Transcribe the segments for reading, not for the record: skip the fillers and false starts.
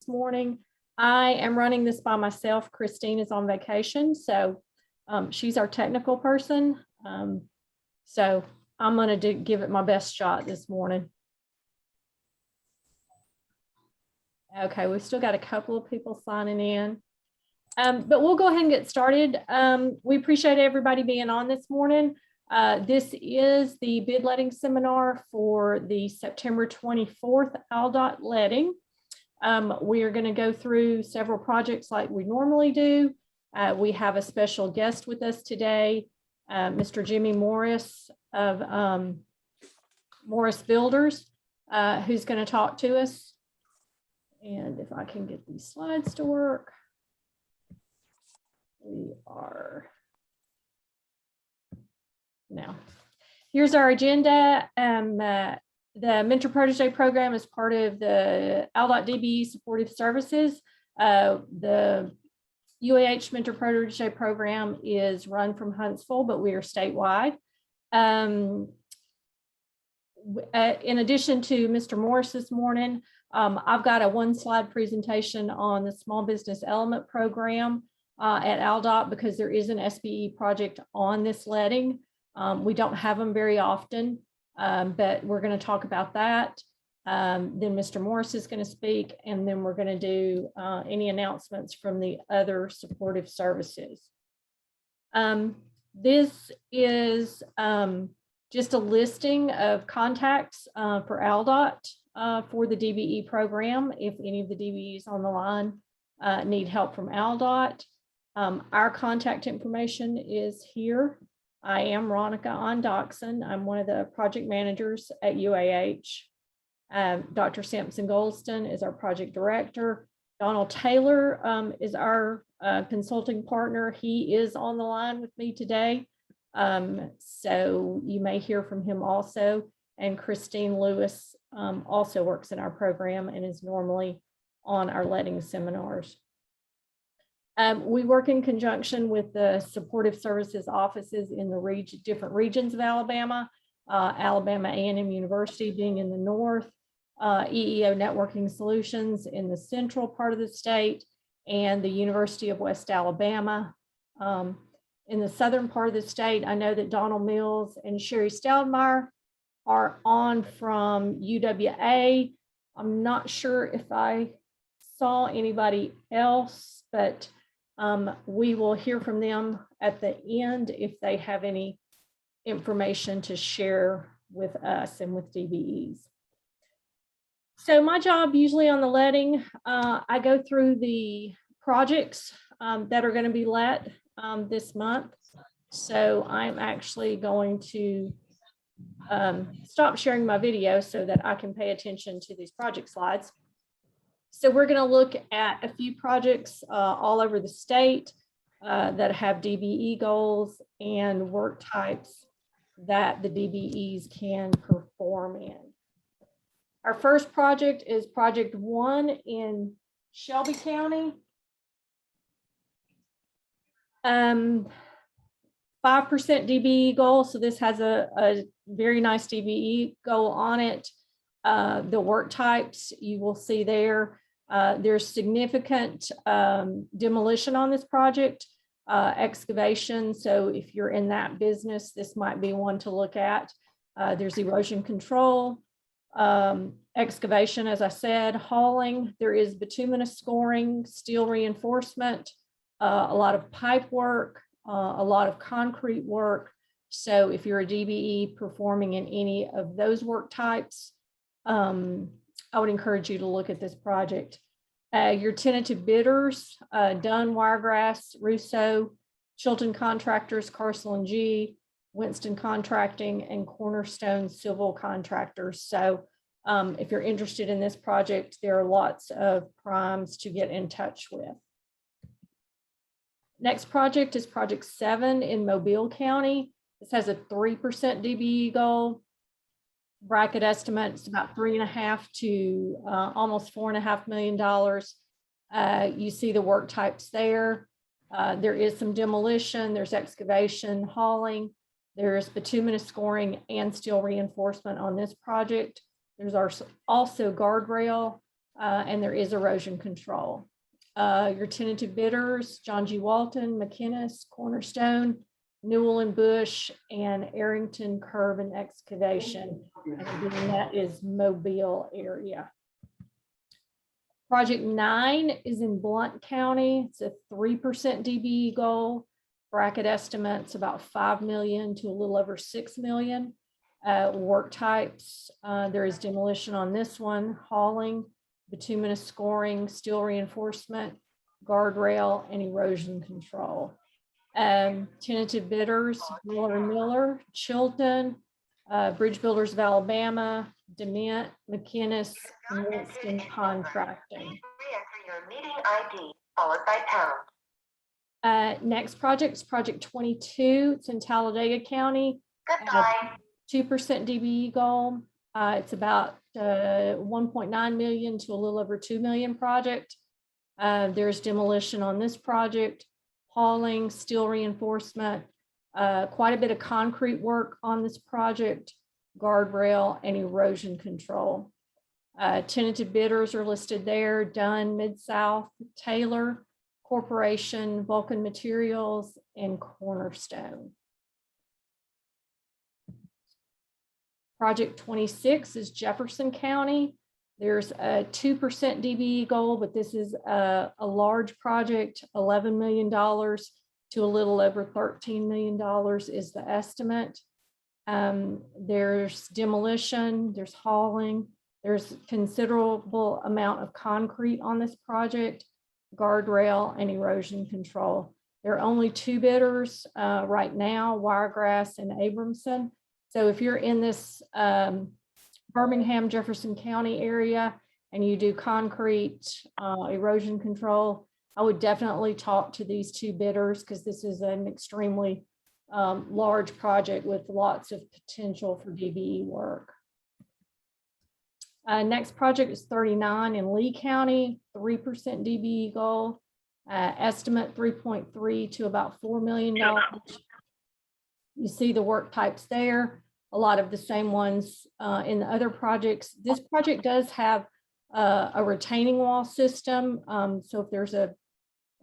morning. I am running this by myself. Christine is on vacation, so she's our technical person. So I'm going to give it my best shot this morning. Okay, we've still got a couple of people signing in, but we'll go ahead and get started. We appreciate everybody being on this morning. This is the bid letting seminar for the September 24th ALDOT letting. We are going to go through several projects like we normally do. We have a special guest with us today, Mr. Jimmy Morris of Morris Builders, who's going to talk to us. And if I can get these slides to work, we are now. Here's our agenda. The Mentor-Protege Program is part of the ALDOT DBE Supportive Services. The UAH Mentor-Protege Program is run from Huntsville, but we are statewide. In addition to Mr. Morris this morning, I've got a one-slide presentation on the Small Business Element Program at ALDOT because there is an Sbe project on this letting. We don't have them very often, but we're going to talk about that. Then Mr. Morris is going to speak, and then we're going to do any announcements from the other supportive services. This is just a listing of contacts for ALDOT for the DBE program. If any of the DBEs on the line need help from ALDOT, our contact information is here. I am Ronica Ondoxson. I'm one of the project managers at UAH. Dr. Sampson Goldston is our project director. Donald Taylor is our consulting partner. He is on the line with me today. So you may hear from him also. And Christine Lewis also works in our program and is normally on our letting seminars. We work in conjunction with the supportive services offices in the different regions of Alabama, Alabama A&M University being in the north, EEO Networking Solutions in the central part of the state, and the University of West Alabama. In the southern part of the state, I know that Donald Mills and Sherry Stoudemire are on from UWA. I'm not sure if I saw anybody else, but we will hear from them at the end if they have any information to share with us and with DBEs. So my job usually on the letting, I go through the projects that are going to be let this month. So I'm actually going to stop sharing my video so that I can pay attention to these project slides. So we're going to look at a few projects all over the state that have DBE goals and work types that the DBEs can perform in. Our first project is Project 1 in Shelby County. 5% DBE goal, so this has a very nice DBE goal on it. The work types you will see there. There's significant demolition on this project, excavation. So if you're in that business, this might be one to look at. There's erosion control, excavation, as I said, hauling. There is bituminous scoring, steel reinforcement, a lot of pipe work, a lot of concrete work. So if you're a DBE performing in any of those work types, I would encourage you to look at this project. Your tentative bidders, Dunn, Wiregrass, Russo, Chilton Contractors, Carcel and G, Winston Contracting, and Cornerstone Civil Contractors. So if you're interested in this project, there are lots of primes to get in touch with. Next project is Project 7 in Mobile County. This has a 3% DBE goal. Bracket estimate is about $3.5 to almost $4.5 million. You see the work types there. There is some demolition, there's excavation, hauling, there's bituminous scoring and steel reinforcement on this project. There's also guardrail and there is erosion control. Your tentative bidders, John G. Walton, McInnes, Cornerstone, Newell and Bush, and Arrington Curb and Excavation. And again, that is Mobile area. Project 9 is in Blount County. It's a 3% DBE goal. Bracket estimates about 5 million to a little over 6 million. Work types, there is demolition on this one, hauling, bituminous scoring, steel reinforcement, guardrail, and erosion control. Tentative bidders, Miller & Miller, Chilton, Bridge Builders of Alabama, DeMint, McInnes, and Winston Contracting. Re-enter your meeting ID followed by pound. Next project is Project 22. It's in Talladega County. Goodbye. 2% DBE goal. It's about 1.9 million to a little over 2 million project. There's demolition on this project, hauling, steel reinforcement, quite a bit of concrete work on this project, guardrail, and erosion control. Tentative bidders are listed there: Dunn, Mid-South, Taylor Corporation, Vulcan Materials, and Cornerstone. Project 26 is Jefferson County. There's a 2% DBE goal, but this is a large project, $11 million to a little over $13 million is the estimate. There's demolition, there's hauling, there's considerable amount of concrete on this project, guardrail, and erosion control. There are only 2 bidders right now, Wiregrass and Abramson. So if you're in this Birmingham, Jefferson County area and you do concrete, erosion control, I would definitely talk to these 2 bidders because this is an extremely large project with lots of potential for DBE work. Next project is 39 in Lee County, 3% DBE goal, estimate 3.3 to about $4 million. You see the work types there, a lot of the same ones in the other projects. This project does have a retaining wall system. So if there's a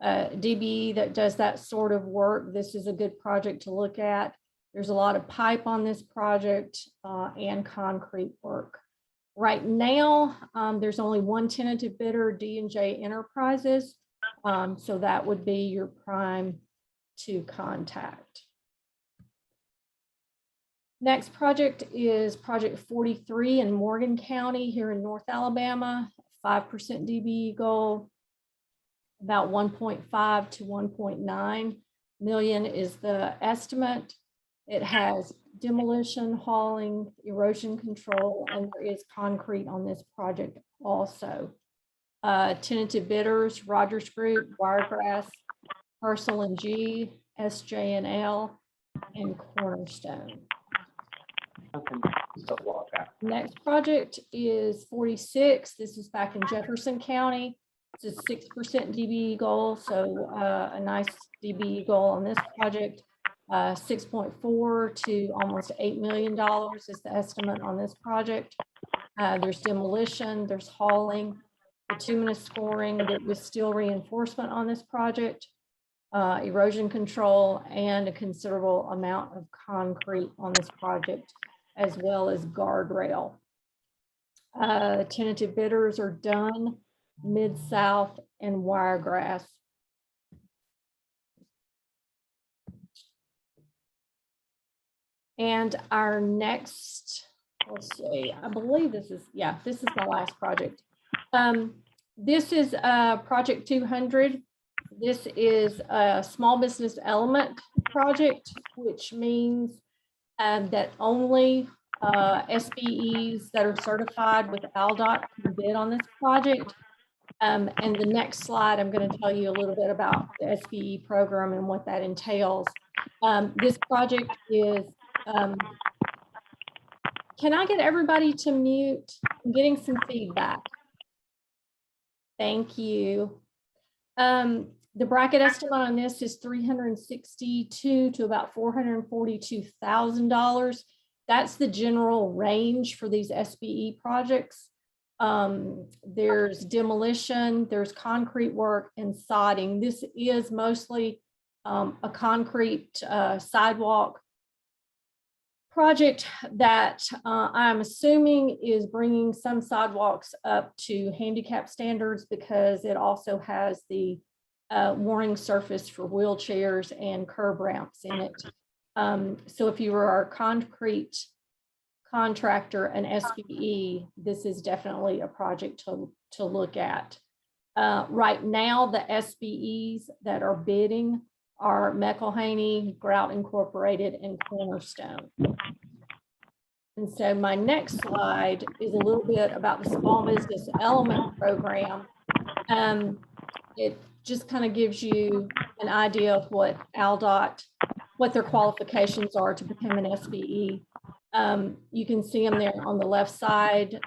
DBE that does that sort of work, this is a good project to look at. There's a lot of pipe on this project and concrete work. Right now, there's only 1 tentative bidder, D&J Enterprises. So that would be your prime to contact. Next project is Project 43 in Morgan County here in North Alabama, 5% DBE goal, about 1.5 to 1.9 million is the estimate. It has demolition, hauling, erosion control, and there is concrete on this project also. Tentative bidders, Rogers Group, Wiregrass, Parcel and G, SJ&L, and Cornerstone. Next project is 46. This is back in Jefferson County. It's a 6% DBE goal, so a nice DBE goal on this project. 6.4 to almost $8 million is the estimate on this project. There's demolition, there's hauling, bituminous scoring with steel reinforcement on this project, erosion control, and a considerable amount of concrete on this project, as well as guardrail. Tentative bidders are Dunn, Mid-South, and Wiregrass. And our next, let's see, I believe this is, yeah, this is my last project. This is Project 200. This is a small business element project, which means that only SBEs that are certified with ALDOT can bid on this project. And the next slide, I'm going to tell you a little bit about the Sbe program and what that entails. This project is, can I get everybody to mute? I'm getting some feedback. Thank you. The bracket estimate on this is $362,000 to about $442,000. That's the general range for these SBE projects. There's demolition, there's concrete work and sodding. This is mostly a concrete sidewalk project that I'm assuming is bringing some sidewalks up to handicap standards, because it also has the warning surface for wheelchairs and curb ramps in it. So if you are a concrete contractor, an SBE, this is definitely a project to look at. Right now, the SBEs that are bidding are McElhaney, Grout Incorporated, and Cornerstone. And so my next slide is a little bit about the Small Business Element Program. It just kind of gives you an idea of what ALDOT, what their qualifications are to become an SBE. You can see them there on the left side.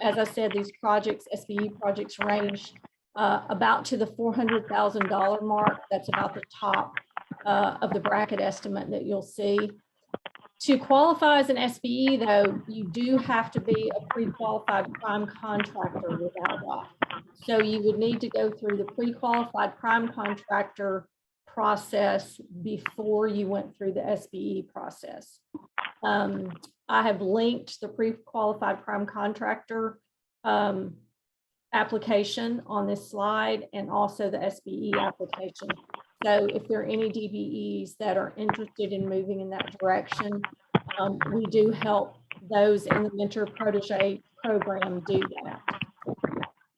As I said, these projects, SBE projects, range about to the $400,000 mark. That's about the top of the bracket estimate that you'll see. To qualify as an SBE, though, you do have to be a pre-qualified prime contractor with ALDOT. So you would need to go through the pre-qualified prime contractor process before you went through the SBE process. I have linked the pre-qualified prime contractor application on this slide, and also the SBE application. So if there are any DBEs that are interested in moving in that direction, we do help those in the Mentor-Protege program do that.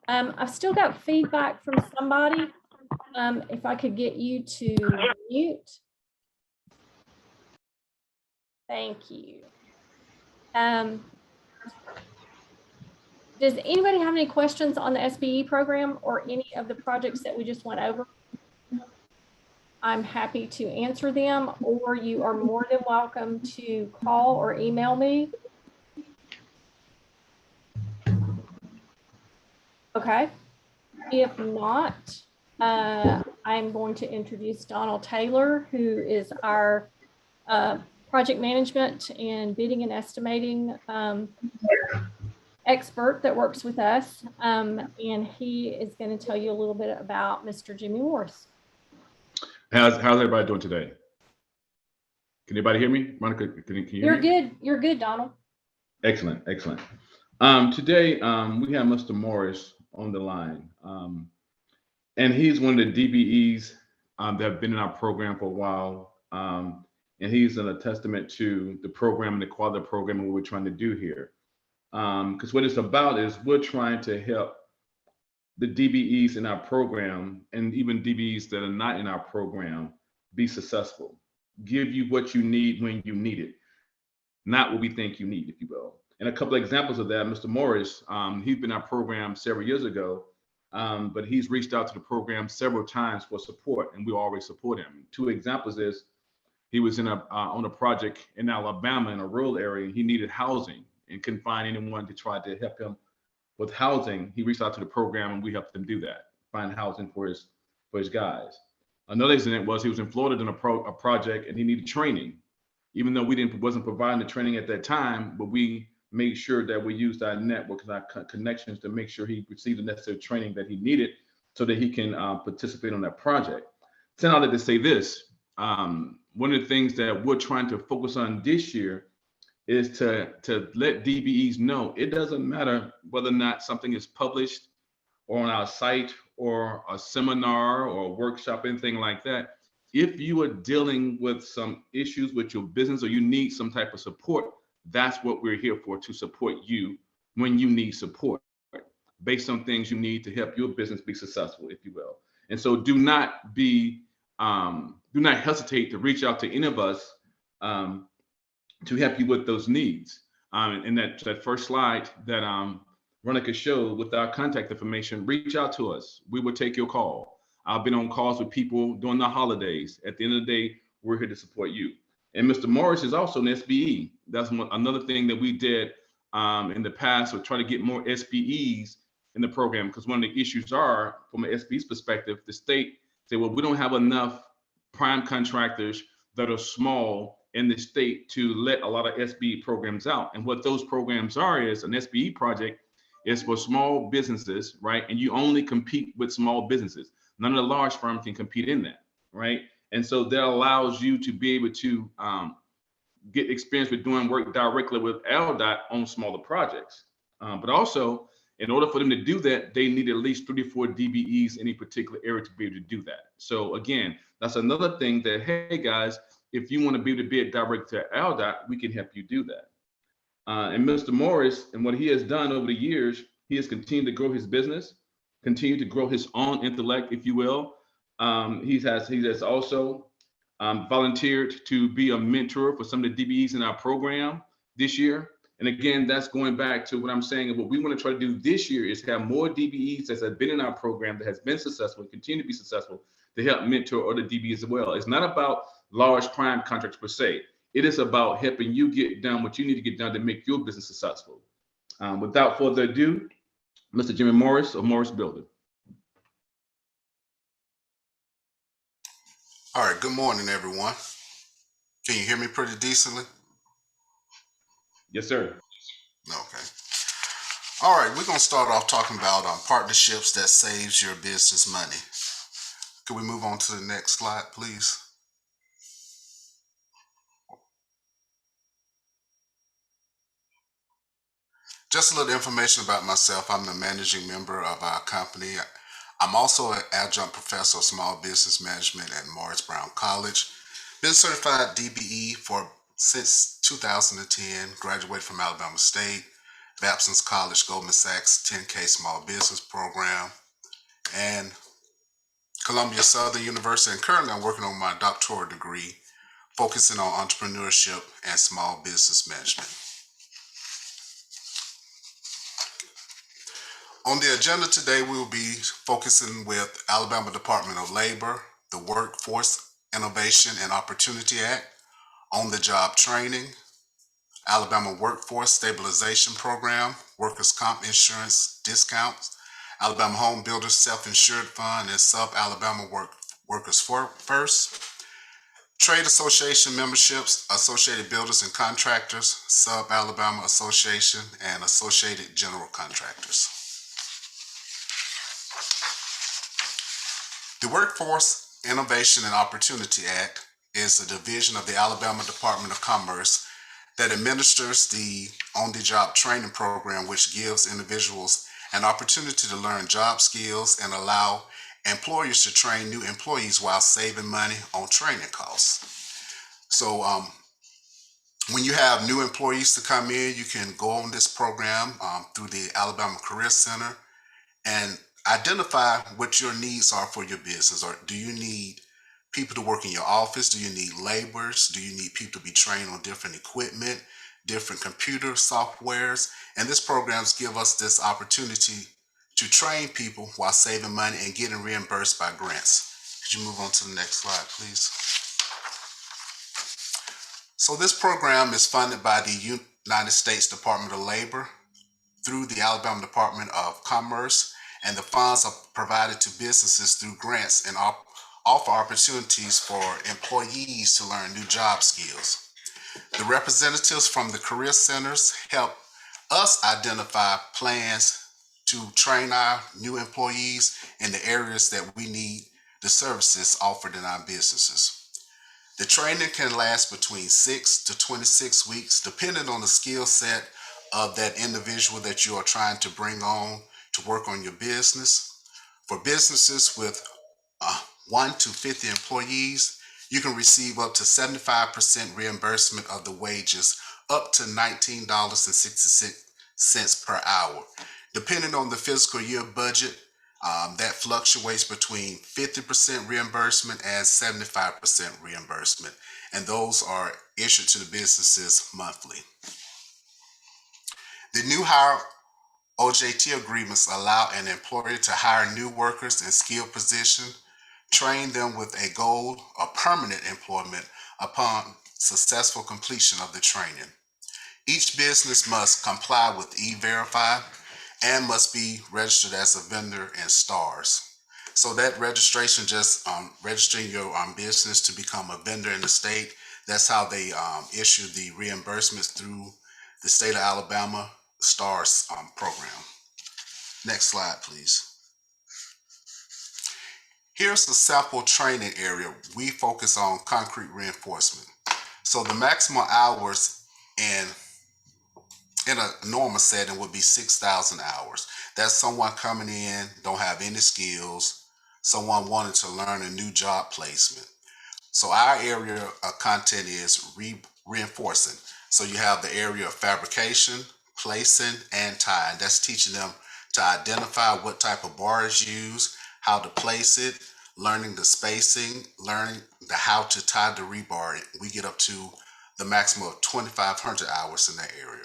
I've still got feedback from somebody. If I could get you to mute. Thank you. Does anybody have any questions on the SBE program or any of the projects that we just went over? I'm happy to answer them, or you are more than welcome to call or email me. Okay. If not, I'm going to introduce Donald Taylor, who is our project management and bidding and estimating expert that works with us. And he is going to tell you a little bit about Mr. Jimmy Morris. How's everybody doing today? Can anybody hear me? Monica, can you hear me? You're good. You're good, Donald. Excellent, excellent. Today, we have Mr. Morris on the line. And he's one of the DBEs that have been in our program for a while. And he's a testament to the program and the quality of the program and what we're trying to do here. Because what it's about is we're trying to help the DBEs in our program, and even DBEs that are not in our program, be successful. Give you what you need when you need it, not what we think you need, if you will. And a couple of examples of that, Mr. Morris, he's been in our program several years ago, but he's reached out to the program several times for support, and we always support him. Two examples is he was in on a project in Alabama in a rural area. He needed housing and couldn't find anyone to try to help him with housing. He reached out to the program and we helped him do that, find housing for his guys. Another incident was he was in Florida doing a project and he needed training, even though we wasn't providing the training at that time, but we made sure that we used our network and our connections to make sure he received the necessary training that he needed so that he can participate on that project. So now to say this, one of the things that we're trying to focus on this year is to let DBEs know it doesn't matter whether or not something is published or on our site or a seminar or a workshop, anything like that. If you are dealing with some issues with your business or you need some type of support, that's what we're here for, to support you when you need support based on things you need to help your business be successful, if you will. And so do not hesitate to reach out to any of us to help you with those needs. And that first slide that Ronica showed with our contact information, reach out to us. We will take your call. I've been on calls with people during the holidays. At the end of the day, we're here to support you. And Mr. Morris is also an SBE. That's another thing that we did in the past, or try to get more SBEs in the program, because one of the issues are, from an SBE's perspective, the state say, well, we don't have enough prime contractors that are small in the state to let a lot of SBE programs out. And what those programs are is an SBE project It's for small businesses, right? And you only compete with small businesses. None of the large firms can compete in that, right? And so that allows you to be able to get experience with doing work directly with ALDOT on smaller projects. But also, in order for them to do that, they need at least 3 to 4 DBEs in a particular area to be able to do that. So again, that's another thing that, hey guys, if you want to be able to bid direct to ALDOT, we can help you do that. And Mr. Morris, and what he has done over the years, he has continued to grow his business, continued to grow his own intellect, if you will. He has also volunteered to be a mentor for some of the DBEs in our program this year. And again, that's going back to what I'm saying. What we want to try to do this year is have more DBEs that have been in our program that has been successful and continue to be successful to help mentor other DBEs as well. It's not about large prime contracts per se. It is about helping you get done what you need to get done to make your business successful. Without further ado, Mr. Jimmy Morris of Morris Building. All right, good morning, everyone. Can you hear me pretty decently? Yes, sir. Okay. All right, we're going to start off talking about partnerships that saves your business money. Can we move on to the next slide, please? Just a little information about myself. I'm the managing member of our company. I'm also an adjunct professor of small business management at Morris Brown College. Been certified DBE since 2010, graduated from Alabama State, Babson's College, Goldman Sachs 10K Small Business Program, and Columbia Southern University. And currently I'm working on my doctoral degree, focusing on entrepreneurship and small business management. On the agenda today, we will be focusing with Alabama Department of Labor, the Workforce Innovation and Opportunity Act, on-the-job training, Alabama Workforce Stabilization Program, Workers' Comp Insurance Discounts, Alabama Home Builders Self-Insured Fund, and Sub-Alabama Workers First, Trade Association memberships, Associated Builders and Contractors, Sub-Alabama Association, and Associated General Contractors. The Workforce Innovation and Opportunity Act is a division of the Alabama Department of Commerce that administers the on-the-job training program, which gives individuals an opportunity to learn job skills and allow employers to train new employees while saving money on training costs. So when you have new employees to come in, you can go on this program through the Alabama Career Center and identify what your needs are for your business. Or do you need people to work in your office? Do you need laborers? Do you need people to be trained on different equipment, different computer softwares? And this programs give us this opportunity to train people while saving money and getting reimbursed by grants. Could you move on to the next slide, please? So this program is funded by the United States Department of Labor through the Alabama Department of Commerce, and the funds are provided to businesses through grants and offer opportunities for employees to learn new job skills. The representatives from the career centers help us identify plans to train our new employees in the areas that we need the services offered in our businesses. The training can last between 6 to 26 weeks, depending on the skill set of that individual that you are trying to bring on to work on your business. For businesses with 1 to 50 employees, you can receive up to 75% reimbursement of the wages, up to $19.66 per hour. Depending on the fiscal year budget, that fluctuates between 50% reimbursement and 75% reimbursement, and those are issued to the businesses monthly. The new Hire Ojt Agreements allow an employer to hire new workers in skilled positions, train them with a goal of permanent employment upon successful completion of the training. Each business must comply with E-Verify and must be registered as a vendor in STARS. So that registration, just registering your business to become a vendor in the state, that's how they issue the reimbursements through the state of Alabama STARS program. Next slide, please. Here's a sample training area. We focus on concrete reinforcement. So the maximum hours in a normal setting would be 6,000 hours. That's someone coming in, don't have any skills, someone wanting to learn a new job placement. So our area of content is reinforcing. So you have the area of fabrication, placing, and tying. That's teaching them to identify what type of bar is used, how to place it, learning the spacing, learning the how to tie the rebar. We get up to the maximum of 2,500 hours in that area.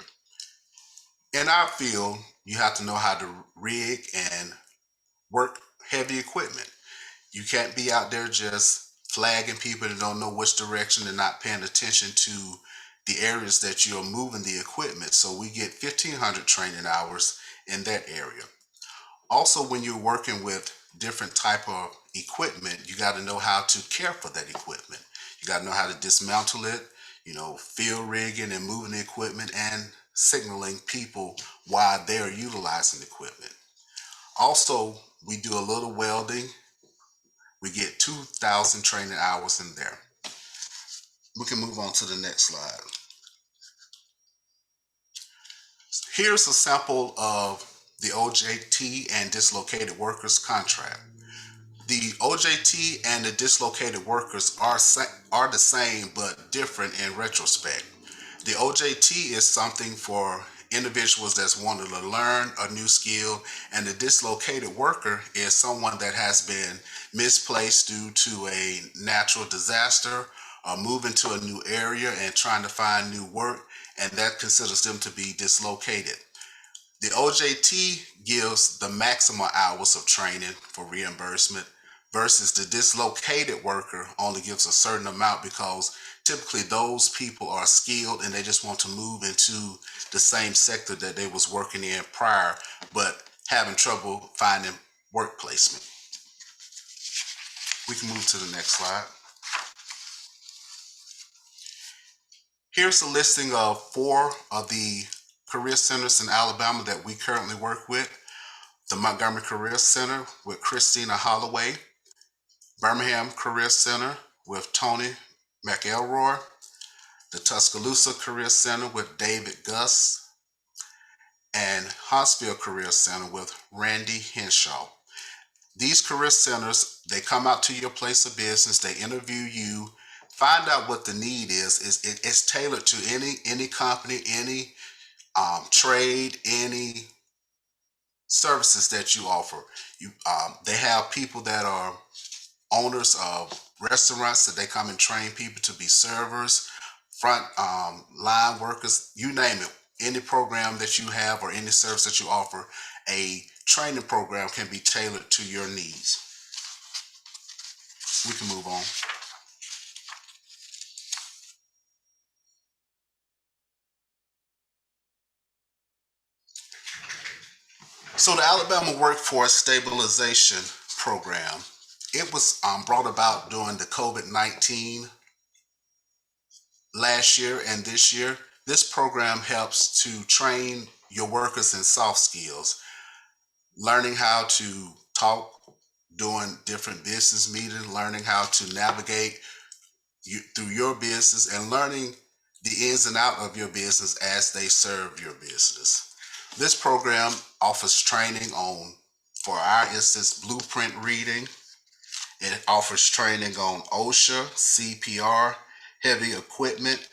In our field, you have to know how to rig and work heavy equipment. You can't be out there just flagging people that don't know which direction and not paying attention to the areas that you're moving the equipment. So we get 1,500 training hours in that area. Also, when you're working with different type of equipment, you got to know how to care for that equipment. You got to know how to dismantle it, field rigging and moving the equipment and signaling people while they're utilizing the equipment. Also, we do a little welding. We get 2,000 training hours in there. We can move on to the next slide. Here's a sample of the OJT and dislocated workers contract. The OJT and the dislocated workers are the same but different in retrospect. The OJT is something for individuals that's wanting to learn a new skill, and the dislocated worker is someone that has been misplaced due to a natural disaster or moving to a new area and trying to find new work, and that considers them to be dislocated. The OJT gives the maximum hours of training for reimbursement versus the dislocated worker only gives a certain amount because typically those people are skilled and they just want to move into the same sector that they was working in prior, but having trouble finding work placement. We can move to the next slide. Here's a listing of 4 of the career centers in Alabama that we currently work with. The Montgomery Career Center with Christina Holloway, Birmingham Career Center with Tony McElroy, the Tuscaloosa Career Center with David Gus, and Huntsville Career Center with Randy Henshaw. These career centers, they come out to your place of business, they interview you, find out what the need is. It's tailored to any company, any trade, any services that you offer. They have people that are owners of restaurants that they come and train people to be servers, front line workers, you name it. Any program that you have or any service that you offer, a training program can be tailored to your needs. We can move on. So the Alabama Workforce Stabilization Program, it was brought about during the COVID-19 last year and this year. This program helps to train your workers in soft skills, learning how to talk during different business meetings, learning how to navigate through your business, and learning the ins and outs of your business as they serve your business. This program offers training on, for our instance, blueprint reading. It offers training on OSHA, CPR, heavy equipment,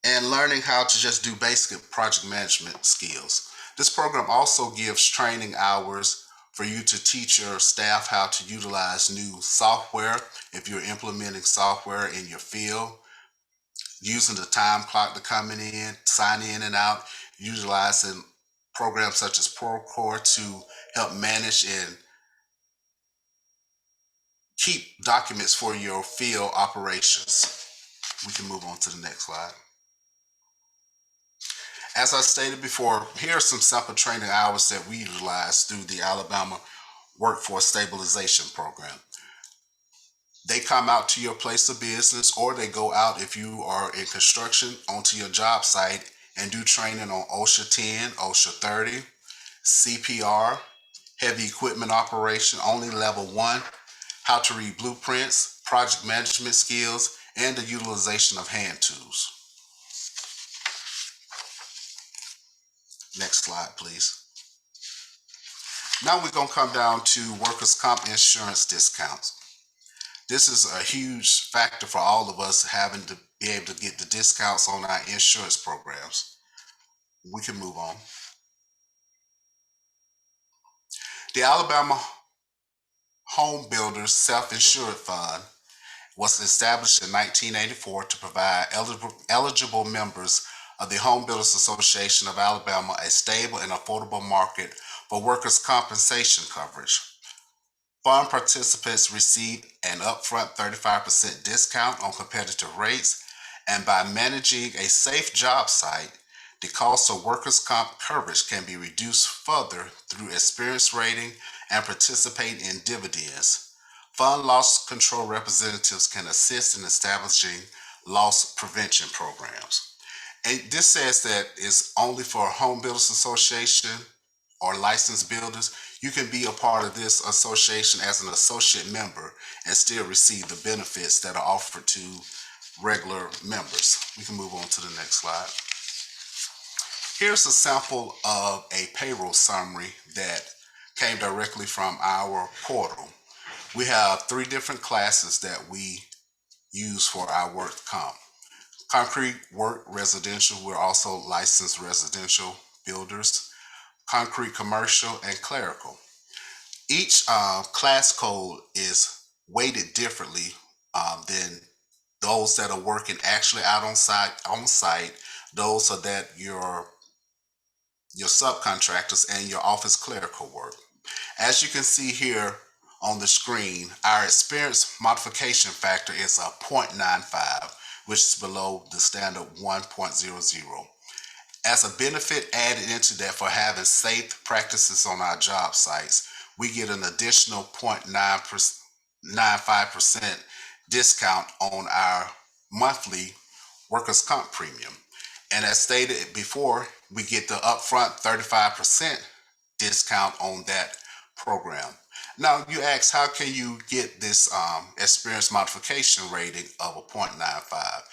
and learning how to just do basic project management skills. This program also gives training hours for you to teach your staff how to utilize new software if you're implementing software in your field, using the time clock to come in, sign in and out, utilizing programs such as Procore to help manage and keep documents for your field operations. We can move on to the next slide. As I stated before, here are some sample training hours that we utilize through the Alabama Workforce Stabilization Program. They come out to your place of business, or they go out if you are in construction onto your job site and do training on OSHA 10, OSHA 30. CPR, heavy equipment operation, only level 1, how to read blueprints, project management skills, and the utilization of hand tools. Next slide, please. Now we're going to come down to workers' comp insurance discounts. This is a huge factor for all of us having to be able to get the discounts on our insurance programs. We can move on. The Alabama Home Builders Self-Insured Fund was established in 1984 to provide eligible members of the Home Builders Association of Alabama a stable and affordable market for workers' compensation coverage. Fund participants receive an upfront 35% discount on competitive rates, and by managing a safe job site, the cost of workers' comp coverage can be reduced further through experience rating and participate in dividends. Fund loss control representatives can assist in establishing loss prevention programs. And this says that it's only for Home Builders Association or licensed builders. You can be a part of this association as an associate member and still receive the benefits that are offered to regular members. We can move on to the next slide. Here's a sample of a payroll summary that came directly from our portal. We have 3 different classes that we use for our work comp. Concrete work residential, we're also licensed residential builders. Concrete commercial, and clerical. Each class code is weighted differently than those that are working actually out on site. Those are that your subcontractors and your office clerical work. As you can see here on the screen, our experience modification factor is a 0.95, which is below the standard 1.00. As a benefit added into that for having safe practices on our job sites, we get an additional 0.95% discount on our monthly workers' comp premium. And as stated before, we get the upfront 35% discount on that program. Now you ask, how can you get this experience modification rating of a 0.95?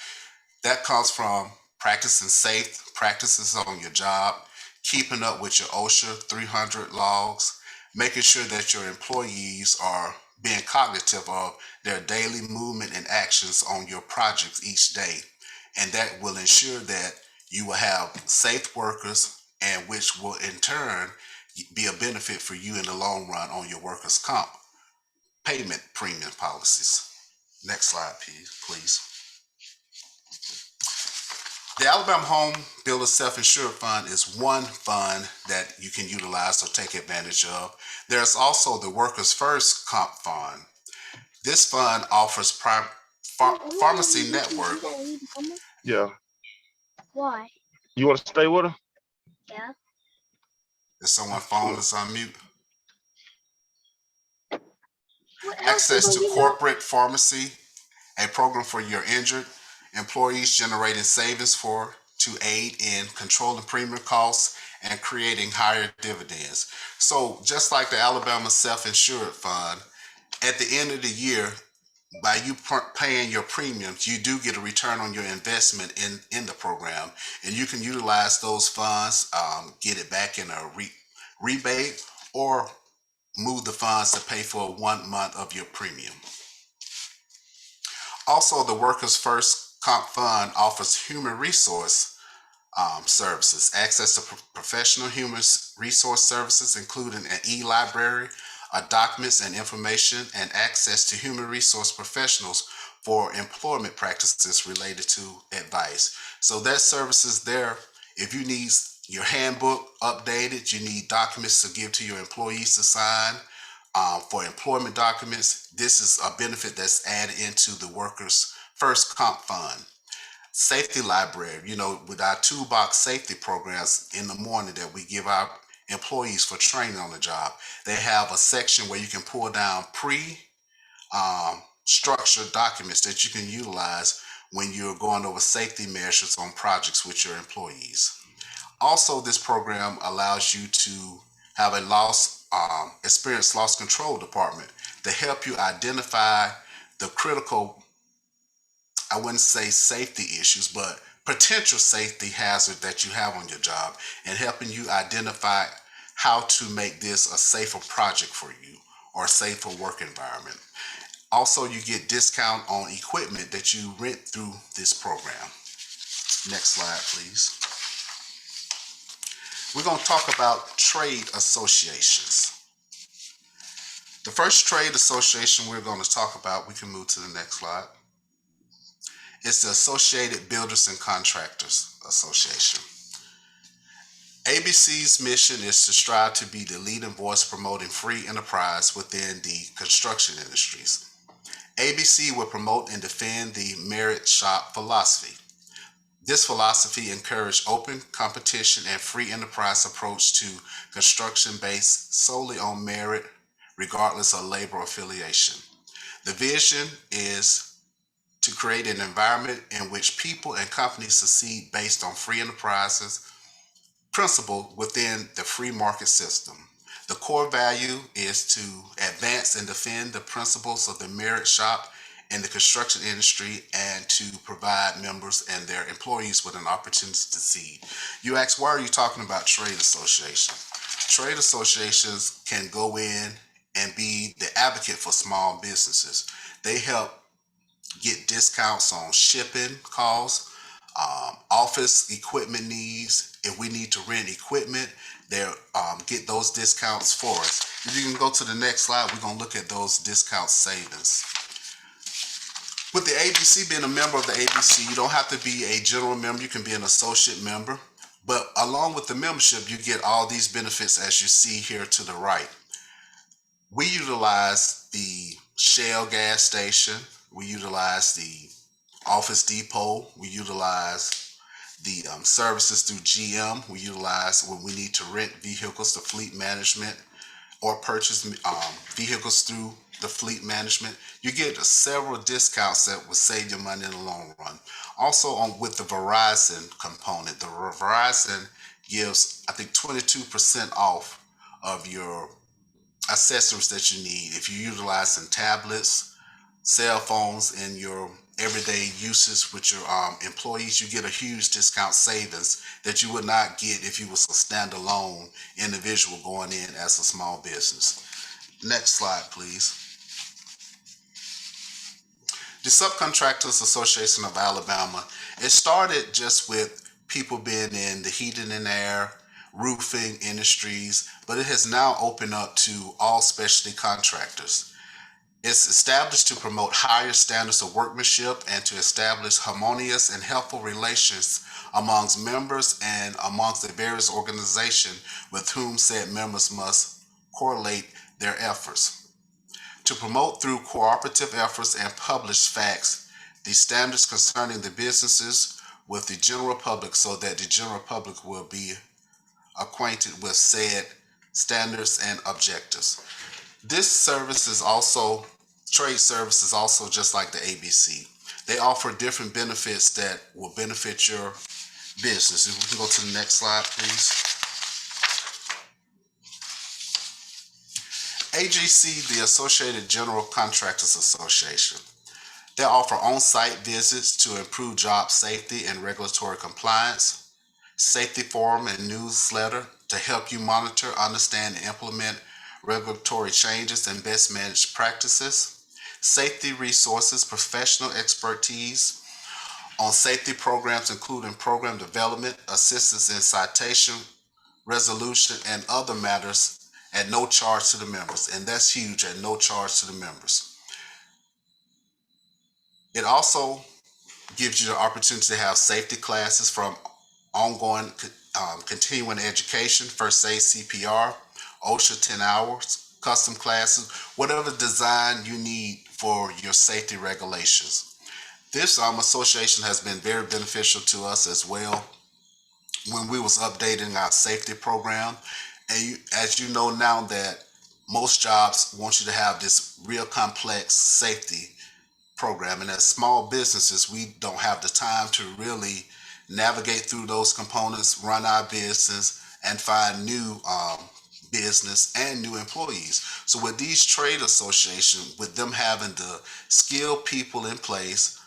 That comes from practicing safe practices on your job, keeping up with your OSHA 300 logs, making sure that your employees are being cognitive of their daily movement and actions on your projects each day. And that will ensure that you will have safe workers, and which will in turn be a benefit for you in the long run on your workers' comp payment premium policies. Next slide, please. The Alabama Home Builder Self-Insured Fund is one fund that you can utilize or take advantage of. There's also the Workers First Comp Fund. This fund offers pharmacy network. Yeah. Why? You want to stay with her? Yeah. Is someone's phone is on mute? What else Access you to gonna do? corporate pharmacy, a program for your injured employees, generating savings to aid in controlling premium costs and creating higher dividends. So just like the Alabama Self-Insured Fund, at the end of the year, by you paying your premiums, you do get a return on your investment in the program, and you can utilize those funds, get it back in a rebate, or move the funds to pay for 1 month of your premium. Also, the Workers First Comp Fund offers human resource services, access to professional human resource services, including an e-library, documents and information, and access to human resource professionals for employment practices related to advice. So that services there, if you need your handbook updated, you need documents to give to your employees to sign for employment documents, this is a benefit that's added into the Workers First Comp Fund. Safety library, with our toolbox safety programs in the morning that we give our employees for training on the job, they have a section where you can pull down structured documents that you can utilize when you're going over safety measures on projects with your employees. Also, this program allows you to have a experienced loss control department to help you identify the critical, I wouldn't say safety issues, but potential safety hazard that you have on your job, and helping you identify how to make this a safer project for you or a safer work environment. Also, you get discount on equipment that you rent through this program. Next slide, please. We're going to talk about trade associations. The first trade association we're going to talk about, we can move to the next slide. It's the Associated Builders and Contractors Association. ABC's mission is to strive to be the leading voice promoting free enterprise within the construction industries. ABC will promote and defend the merit shop philosophy. This philosophy encourages open competition and free enterprise approach to construction based solely on merit, regardless of labor affiliation. The vision is to create an environment in which people and companies succeed based on free enterprises principle within the free market system. The core value is to advance and defend the principles of the merit shop in the construction industry and to provide members and their employees with an opportunity to succeed. You ask, why are you talking about trade associations? Trade associations can go in and be the advocate for small businesses. They help get discounts on shipping costs, office equipment needs. If we need to rent equipment, they'll get those discounts for us. If you can go to the next slide, we're going to look at those discount savings. With the ABC, being a member of the ABC, you don't have to be a general member. You can be an associate member. But along with the membership, you get all these benefits as you see here to the right. We utilize the Shell gas station. We utilize the Office Depot. We utilize the services through GM. We utilize when we need to rent vehicles to fleet management or purchase vehicles through the fleet management. You get several discounts that will save you money in the long run. Also with the Verizon component, the Verizon gives, I think, 22% off of your accessories that you need. If you utilize some tablets, cell phones in your everyday uses with your employees, you get a huge discount savings that you would not get if you was a standalone individual going in as a small business. Next slide, please. The Subcontractors Association of Alabama, it started just with people being in the heating and air, roofing industries, but it has now opened up to all specialty contractors. It's established to promote higher standards of workmanship and to establish harmonious and helpful relations amongst members and amongst the various organizations with whom said members must correlate their efforts. To promote through cooperative efforts and publish facts, the standards concerning the businesses with the general public so that the general public will be acquainted with said standards and objectives. This service is also, trade service is also just like the ABC. They offer different benefits that will benefit your business. If we can go to the next slide, please. AGC, the Associated General Contractors Association. They offer on-site visits to improve job safety and regulatory compliance, safety forum and newsletter to help you monitor, understand, and implement regulatory changes and best managed practices, safety resources, professional expertise on safety programs, including program development, assistance in citation, resolution, and other matters at no charge to the members. And that's huge, at no charge to the members. It also gives you the opportunity to have safety classes from ongoing continuing education, first aid, CPR, OSHA 10 hours, custom classes, whatever design you need for your safety regulations. This association has been very beneficial to us as well when we was updating our safety program. And as you know now that most jobs want you to have this real complex safety program, and as small businesses, we don't have the time to really navigate through those components, run our business, and find new business and new employees. So with these trade associations, with them having the skilled people in place,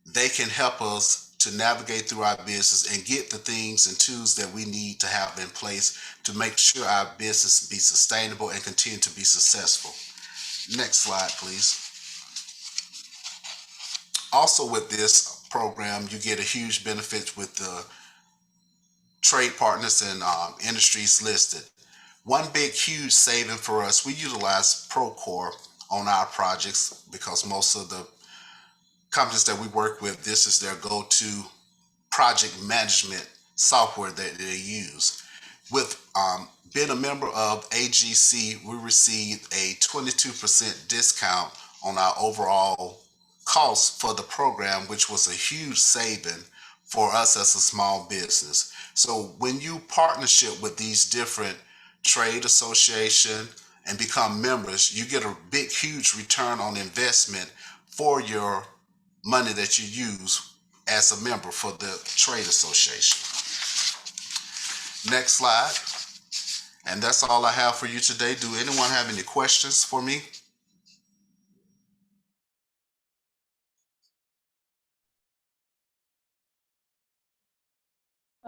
they can help us to navigate through our business and get the things and tools that we need to have in place to make sure our business be sustainable and continue to be successful. Next slide, please. Also with this program, you get a huge benefit with the trade partners and industries listed. One big, huge saving for us, we utilize Procore on our projects because most of the companies that we work with, this is their go-to project management software that they use. With being a member of AGC, we received a 22% discount on our overall cost for the program, which was a huge saving for us as a small business. So when you partnership with these different trade association and become members, you get a big, huge return on investment for your money that you use as a member for the trade association. Next slide. And that's all I have for you today. Do anyone have any questions for me?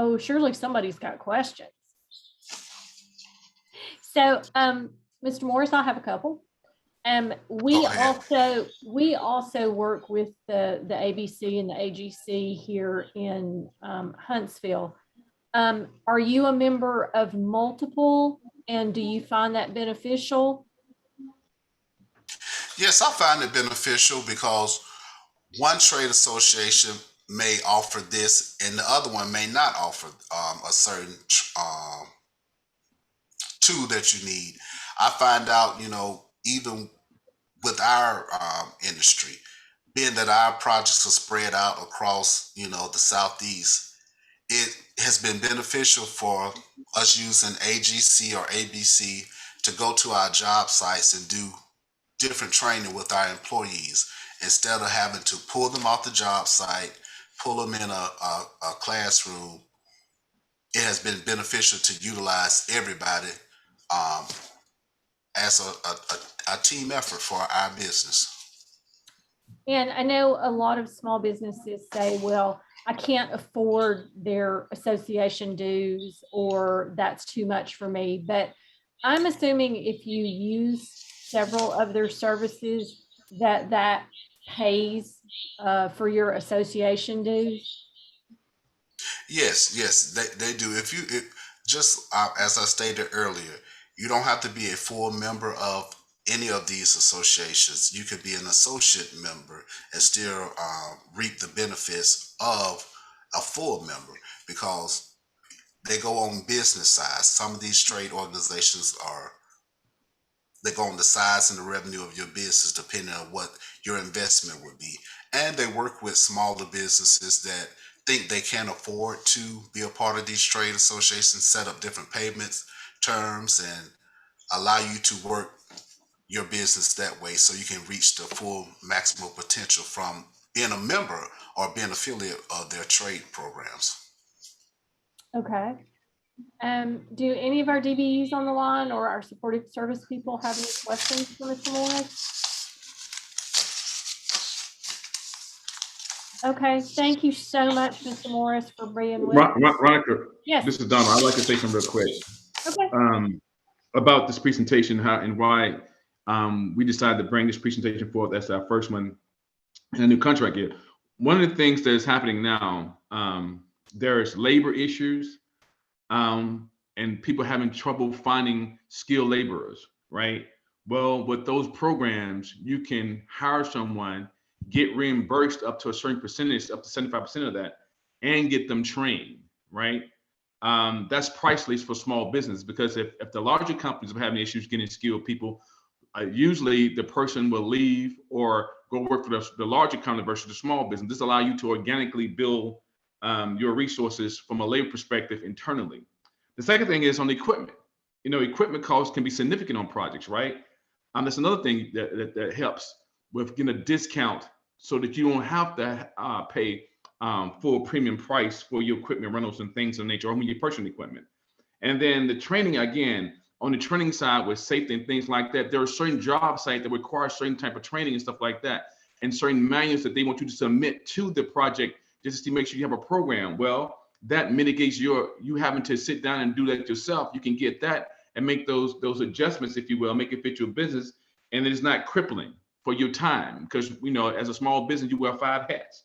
Oh, surely somebody's got questions. So, Mr. Morris, I have a couple. We also work with the ABC and the AGC here in Huntsville. Are you a member of multiple, and do you find that beneficial? Yes, I find it beneficial because one trade association may offer this and the other one may not offer a certain tool that you need. I find out, even with our industry, being that our projects are spread out across, the Southeast, it has been beneficial for us using AGC or ABC to go to our job sites and do different training with our employees instead of having to pull them off the job site, pull them in a classroom. It has been beneficial to utilize everybody as a team effort for our business. And I know a lot of small businesses say, well, I can't afford their association dues, or that's too much for me. But I'm assuming if you use several of their services, that pays for your association dues. Yes, they do. As I stated earlier, you don't have to be a full member of any of these associations. You could be an associate member and still reap the benefits of a full member because they go on business size. Some of these trade organizations they go on the size and the revenue of your business depending on what your investment would be. And they work with smaller businesses that think they can't afford to be a part of these trade associations, set up different payments terms and allow you to work your business that way so you can reach the full maximum potential from being a member or being an affiliate of their trade programs. Okay. Do any of our DBEs on the line or our supportive service people have any questions for Mr. Morris? Okay, thank you so much, Mr. Morris, for being with us. Ronica, Yes. this is Donald. I'd like to say something real quick. Okay. About this presentation, how and why we decided to bring this presentation forth as our first one in a new contract year. One of the things that is happening now, there's labor issues and people having trouble finding skilled laborers, right? Well, with those programs, you can hire someone, get reimbursed up to a certain percentage, up to 75% of that, and get them trained, right? That's priceless for small business because if the larger companies are having issues getting skilled people, usually the person will leave or go work for the larger company versus the small business. This allows you to organically build your resources from a labor perspective internally. The second thing is on the equipment. Equipment costs can be significant on projects, right? That's another thing that helps with getting a discount so that you don't have to pay full premium price for your equipment rentals and things of nature, or when you purchase equipment. And then the training, again, on the training side with safety and things like that, there are certain job sites that require certain type of training and stuff like that, and certain manuals that they want you to submit to the project just to make sure you have a program. Well, that mitigates you having to sit down and do that yourself. You can get that and make those adjustments, if you will, make it fit your business, and it's not crippling for your time, because as a small business, you wear 5 hats.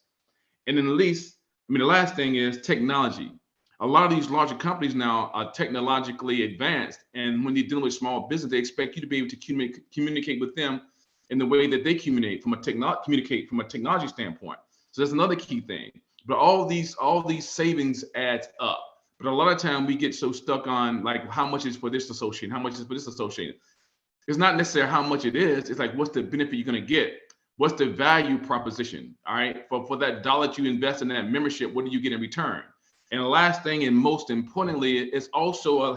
And then the last thing is technology. A lot of these larger companies now are technologically advanced, and when they're dealing with small business, they expect you to be able to communicate with them in the way that they communicate from a technology standpoint. So that's another key thing. But all these savings adds up. But a lot of time we get so stuck on like how much is for this association, how much is for this association. It's not necessarily how much it is. It's like, what's the benefit you're going to get? What's the value proposition? All right, for that dollar that you invest in that membership, what do you get in return? And the last thing, and most importantly, it's also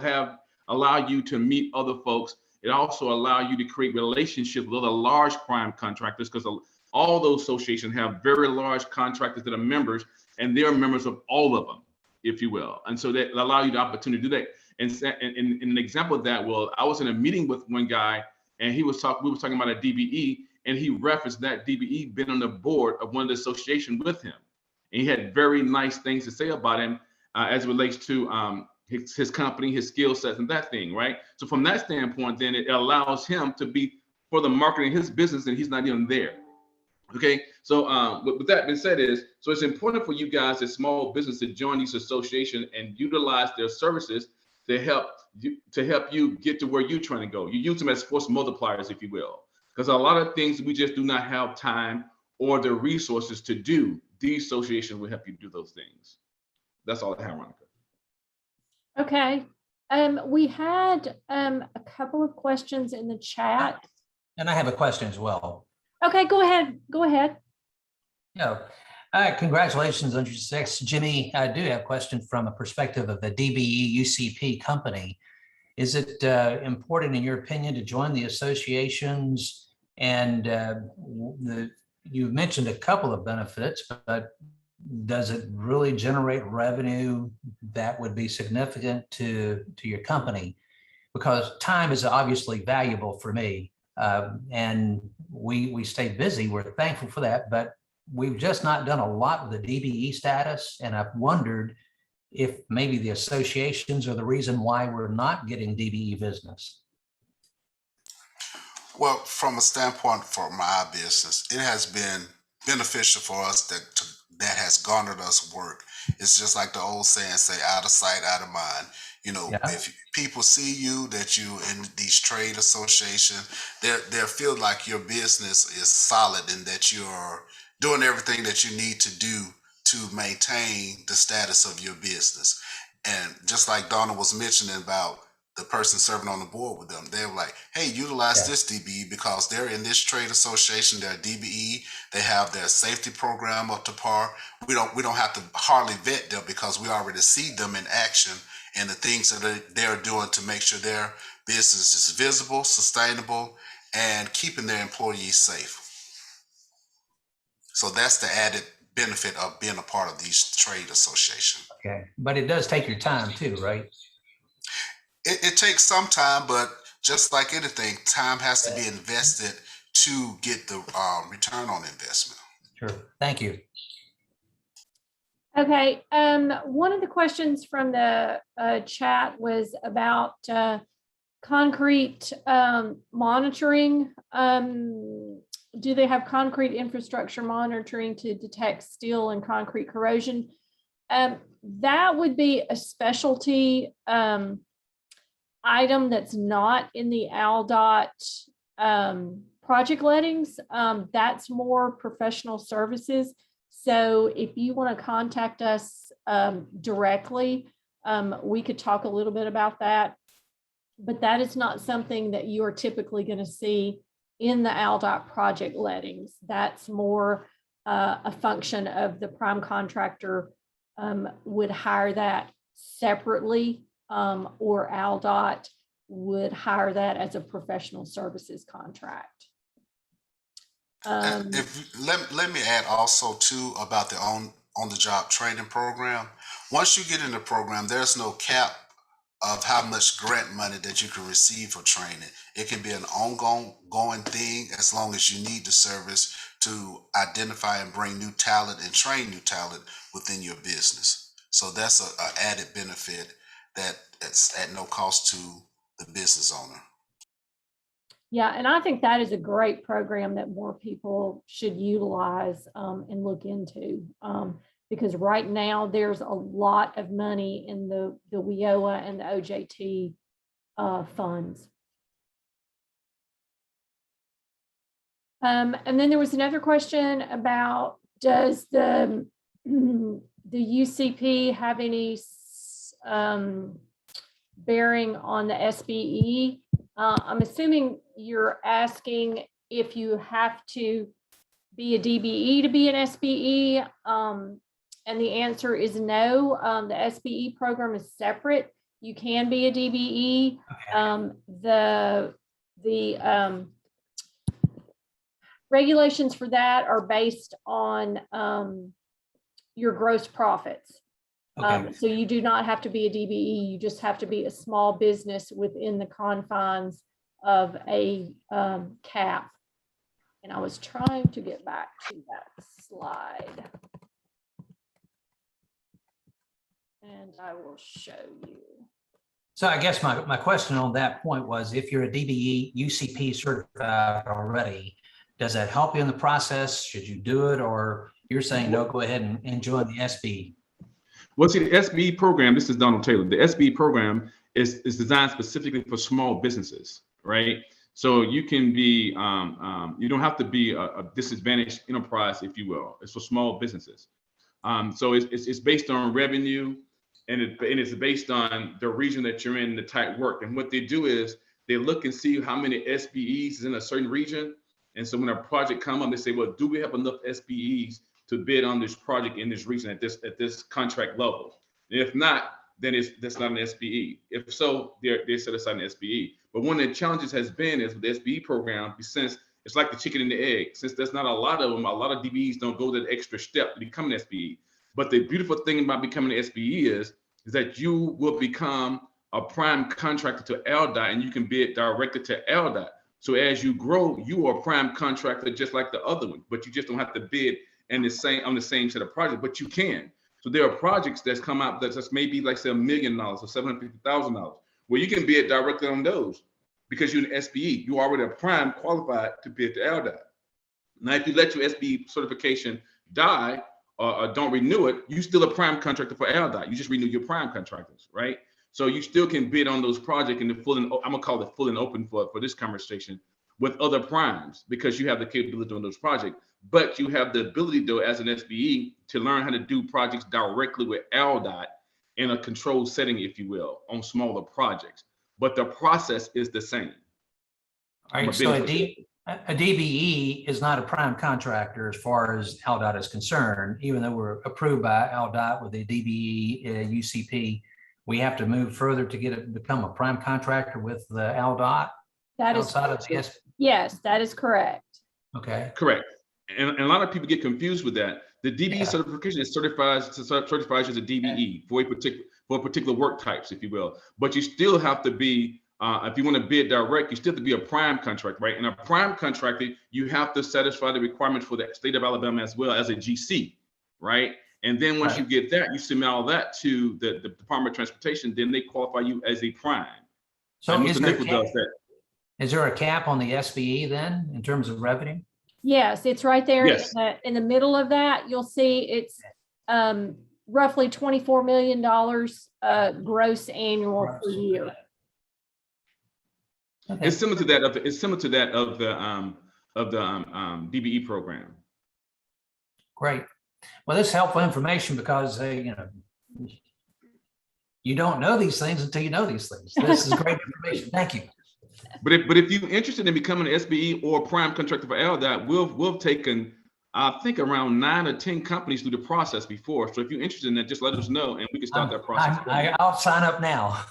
allow you to meet other folks. It also allow you to create relationships with other large prime contractors, because all those associations have very large contractors that are members, and they're members of all of them, if you will. And so that allow you the opportunity to do that. And an example of that, well, I was in a meeting with one guy, and we was talking about a DBE, and he referenced that DBE been on the board of one of the associations with him. And he had very nice things to say about him as it relates to his company, his skill sets, and that thing, right? So from that standpoint, then it allows him to be for the marketing his business, and he's not even there. Okay, so with that being said so it's important for you guys as small business to join these associations and utilize their services to help you get to where you're trying to go. You use them as force multipliers, if you will, because a lot of things we just do not have time or the resources to do. These associations will help you do those things. That's all I have, Monica. Okay. We had a couple of questions in the chat. And I have a question as well. Okay, go ahead. Go ahead. Yeah. Congratulations on your success, Jimmy. I do have a question from a perspective of a DBE UCP company. Is it important, in your opinion, to join the associations? And you mentioned a couple of benefits, but does it really generate revenue that would be significant to your company? Because time is obviously valuable for me, and we stay busy. We're thankful for that, but we've just not done a lot with the DBE status, and I've wondered if maybe the associations are the reason why we're not getting DBE business. Well, from a standpoint for my business, it has been beneficial for us that has garnered us work. It's just like the old saying, say, out of sight, out of mind. Yeah. If people see you, that you in these trade associations, they feel like your business is solid and that you're doing everything that you need to do to maintain the status of your business. And just like Donna was mentioning about the person serving on the board with them, they were like, hey, utilize this DBE because they're in this trade association, they're DBE, they have their safety program up to par. We don't have to hardly vet them because we already see them in action and the things that they're doing to make sure their business is visible, sustainable, and keeping their employees safe. So that's the added benefit of being a part of these trade associations. Okay, but it does take your time too, right? It takes some time, but just like anything, time has to be invested to get the return on investment. Sure, thank you. Okay, one of the questions from the chat was about concrete monitoring. Do they have concrete infrastructure monitoring to detect steel and concrete corrosion? That would be a specialty item that's not in the ALDOT project lettings. That's more professional services. So if you want to contact us directly, we could talk a little bit about that. But that is not something that you are typically going to see in the ALDOT project lettings. That's more a function of the prime contractor would hire that separately, or ALDOT would hire that as a professional services contract. And let me add also too about the on the job training program. Once you get in the program, there's no cap of how much grant money that you can receive for training. It can be an ongoing thing as long as you need the service to identify and bring new talent and train new talent within your business. So that's a added benefit that's at no cost to the business owner. Yeah, and I think that is a great program that more people should utilize and look into. Because right now there's a lot of money in the WIOA and the OJT funds. And then there was another question about, does the UCP have any bearing on the SBE? I'm assuming you're asking if you have to be a DBE to be an SBE. And the answer is no. The SBE program is separate. You can be a DBE. The regulations for that are based on your gross profits. Okay. So you do not have to be a DBE. You just have to be a small business within the confines of a cap. And I was trying to get back to that slide. And I will show you. So I guess my question on that point was, if you're a DBE UCP certified already, does that help you in the process? Should you do it? Or you're saying, no, go ahead and join the SBE? Well, see, the SBE program, this is Donald Taylor. The SBE program is designed specifically for small businesses, right? So you can be, you don't have to be a disadvantaged enterprise, if you will. It's for small businesses. So it's based on revenue, and it's based on the region that you're in, the type work. And what they do is they look and see how many SBEs is in a certain region. And so when a project comes up, they say, well, do we have enough SBEs to bid on this project in this region at this contract level? And if not, then that's not an SBE. If so, they set aside an SBE. But one of the challenges has been is with the SBE program, since it's like the chicken and the egg. Since there's not a lot of them, a lot of DBEs don't go that extra step to become an SBE. But the beautiful thing about becoming an SBE is that you will become a prime contractor to ALDOT, and you can bid directly to ALDOT. So as you grow, you are a prime contractor just like the other one, but you just don't have to bid on the same set of projects, but you can. So there are projects that's come out that's just maybe like say $1 million or $750,000, where you can bid directly on those because you're an SBE. You already are prime qualified to bid to ALDOT. Now, if you let your SBE certification die or don't renew it, you still a prime contractor for ALDOT. You just renew your prime contractors, right? So you still can bid on those projects in the full and I'm gonna call it full and open for this conversation with other primes because you have the capability on those projects. But you have the ability though as an SBE to learn how to do projects directly with ALDOT in a controlled setting, if you will, on smaller projects. But the process is the same. All right, so a DBE is not a prime contractor as far as ALDOT is concerned, even though we're approved by ALDOT with the DBE UCP. We have to move further to become a prime contractor with the ALDOT. That is outside of the yes, that is correct. Okay. Correct. And a lot of people get confused with that. The DBE certification is certifies you as a DBE for a particular work types, if you will. But you still have to be, if you want to bid direct, you still have to be a prime contractor, right? And a prime contractor, you have to satisfy the requirements for the state of Alabama as well as a GC, right? And then once you get that, you submit all that to the Department of Transportation, then they qualify you as a prime. So and Mr. Nickel does that. Is there a cap on the SBE then in terms of revenue? Yes, it's right there Yes. in the middle of that. You'll see it's roughly $24 million gross annual per year. Okay. It's similar to that of the DBE program. Great. Well, this is helpful information because you don't know these things until you know these things. This is great information. Thank you. But if you're interested in becoming an SBE or prime contractor for ALDOT, we've taken I think around 9 or 10 companies through the process before. So if you're interested in that, just let us know and we can start that process. I'll sign up now.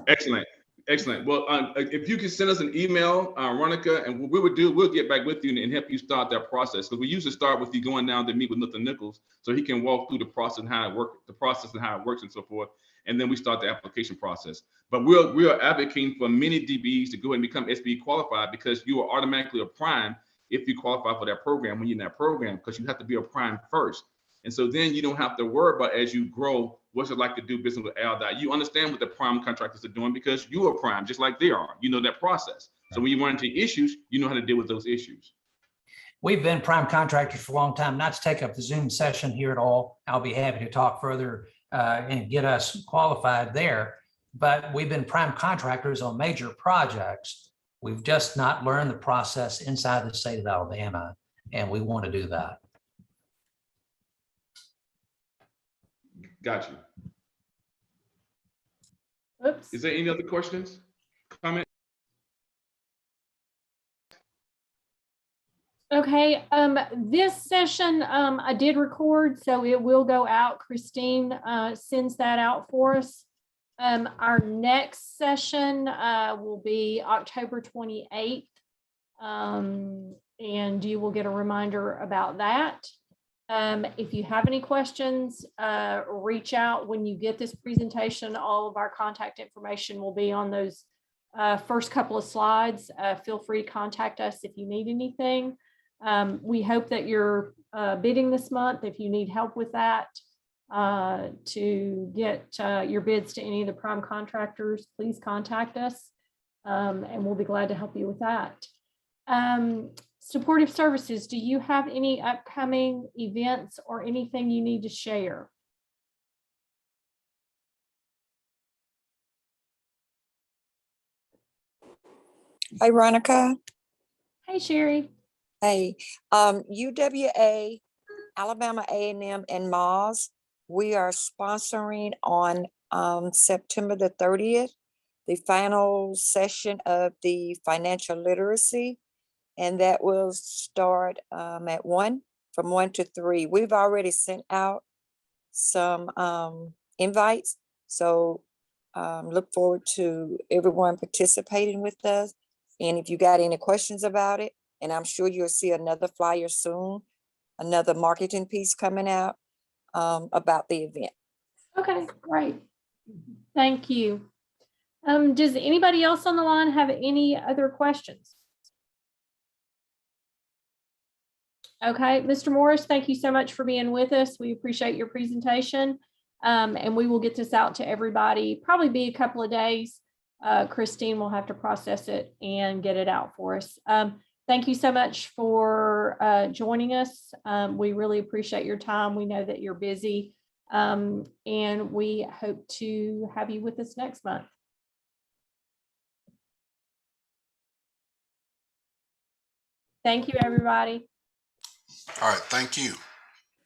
Excellent. Excellent. Well, if you can send us an email, Ronica, and what we would do, we'll get back with you and help you start that process. Because we usually start with you going down to meet with Mr. Nichols so he can walk through the process and how it works, and so forth. and then we start the application process. But we are advocating for many DBEs to go ahead and become SBE qualified, because you are automatically a prime if you qualify for that program when you're in that program, because you have to be a prime first. And so then you don't have to worry about, as you grow, what's it like to do business with ALDOT. You understand what the prime contractors are doing because you are prime, just like they are. You know that process. So when you run into issues, you know how to deal with those issues. We've been prime contractors for a long time. Not to take up the Zoom session here at all. I'll be happy to talk further and get us qualified there. But we've been prime contractors on major projects. We've just not learned the process inside the state of Alabama, and we want to do that. Got you. Oops. Is there any other questions, comments? Okay, this session I did record, so it will go out. Christine sends that out for us. Our next session will be October 28th, and you will get a reminder about that. If you have any questions, reach out when you get this presentation. All of our contact information will be on those first couple of slides. Feel free to contact us if you need anything. We hope that you're bidding this month. If you need help with that, to get your bids to any of the prime contractors, please contact us, and we'll be glad to help you with that. Supportive services, do you have any upcoming events or anything you need to share? Hi, Veronica. Hey, Sherry. Hey, UWA, Alabama A&M, and Moz, we are sponsoring on September the 30th, the final session of the financial literacy, and that will start at 1, from 1 to 3. We've already sent out some invites, so look forward to everyone participating with us. And if you got any questions about it, and I'm sure you'll see another flyer soon, another marketing piece coming out about the event. Okay, great. Thank you. Does anybody else on the line have any other questions? Okay, Mr. Morris, thank you so much for being with us. We appreciate your presentation. And we will get this out to everybody, probably be a couple of days. Christine will have to process it and get it out for us. Thank you so much for joining us. We really appreciate your time. We know that you're busy, and we hope to have you with us next month. Thank you, everybody. All right, thank you.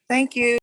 Thank you.